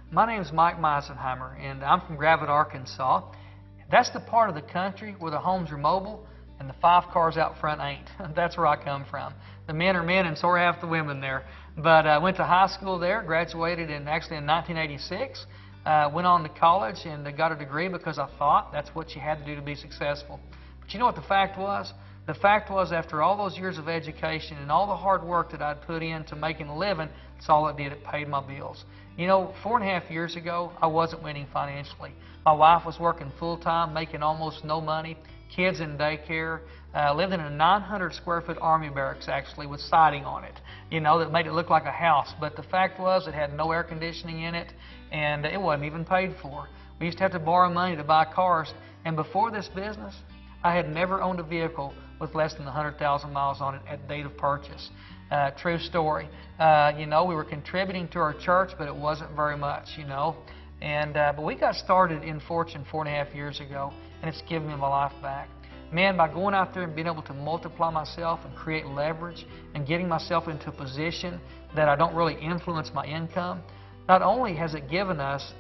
My name is Mike Miesenhiemer, and I'm from Gravette, Arkansas. That's the part of the country where the homes are mobile and the 5 cars out front ain't. That's where I come from. The men are men and so are half the women there. But I went to high school there, graduated in 1986, went on to college and got a degree because I thought that's what you had to do to be successful. But you know what the fact was? The fact was, after all those years of education and all the hard work that I'd put into making a living, that's all it did. It paid my bills. You know, 4.5 years ago, I wasn't winning financially. My wife was working full-time, making almost no money, kids in daycare, lived in a 900 square foot army barracks, actually, with siding on it, you know, that made it look like a house. But the fact was, it had no air conditioning in it, and it wasn't even paid for. We used to have to borrow money to buy cars, and before this business, I had never owned a vehicle with less than 100,000 miles on it at date of purchase. True story. You know, we were contributing to our church, but it wasn't very much, you know. But we got started in Fortune 4.5 years ago, and it's given me my life back. Man, by going out there and being able to multiply myself and create leverage and getting myself into a position that I don't really influence my income, not only has it given us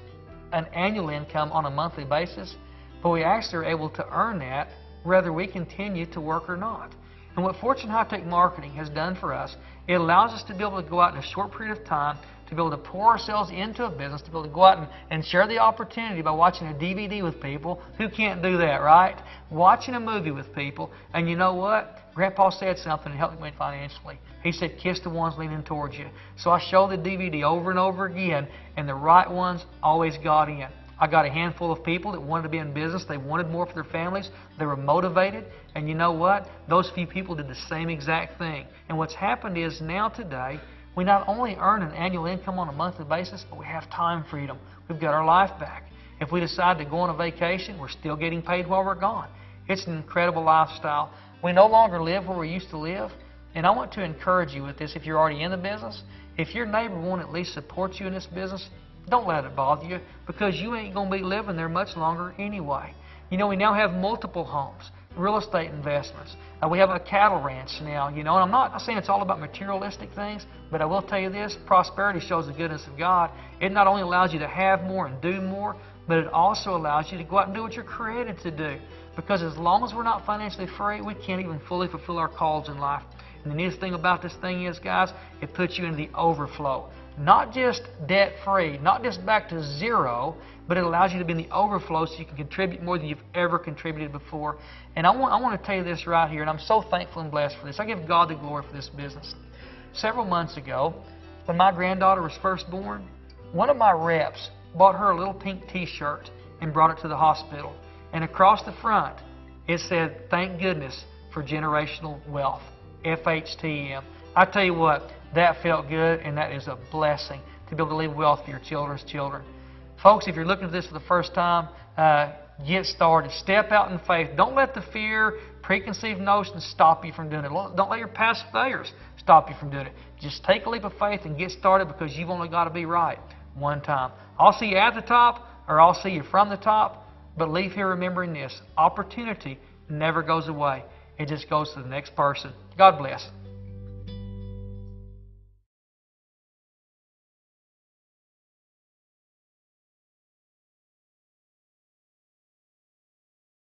an annual income on a monthly basis, but we actually are able to earn that whether we continue to work or not. And what Fortune High Tech Marketing has done for us, it allows us to be able to go out in a short period of time, to be able to pour ourselves into a business, to be able to go out and share the opportunity by watching a DVD with people. Who can't do that, right? Watching a movie with people. And you know what? Grandpa said something that helped me financially. He said, kiss the ones leaning towards you. So I showed the DVD over and over again, and the right ones always got in. I got a handful of people that wanted to be in business. They wanted more for their families. They were motivated. And you know what? Those few people did the same exact thing. And what's happened is now today, we not only earn an annual income on a monthly basis, but we have time freedom. We've got our life back. If we decide to go on a vacation, we're still getting paid while we're gone. It's an incredible lifestyle. We no longer live where we used to live. And I want to encourage you with this, if you're already in the business, if your neighbor won't at least support you in this business, don't let it bother you, because you ain't going to be living there much longer anyway. You know, we now have multiple homes, real estate investments. We have a cattle ranch now, you know, and I'm not saying it's all about materialistic things, but I will tell you this, prosperity shows the goodness of God. It not only allows you to have more and do more, but it also allows you to go out and do what you're created to do. Because as long as we're not financially free, we can't even fully fulfill our calls in life. And the neatest thing about this thing is, guys, it puts you in the overflow. Not just debt-free, not just back to zero, but it allows you to be in the overflow so you can contribute more than you've ever contributed before. And I want to tell you this right here, and I'm so thankful and blessed for this. I give God the glory for this business. Several months ago, when my granddaughter was first born, one of my reps bought her a little pink T-shirt and brought it to the hospital. And across the front, it said, "Thank goodness for generational wealth." FHTM. I tell you what, that felt good, and that is a blessing to be able to leave wealth for your children's children. Folks, if you're looking at this for the first time, get started. Step out in faith. Don't let the fear, preconceived notions stop you from doing it. Don't let your past failures stop you from doing it. Just take a leap of faith and get started, because you've only got to be right one time. I'll see you at the top, or I'll see you from the top, but leave here remembering this. Opportunity never goes away. It just goes to the next person. God bless.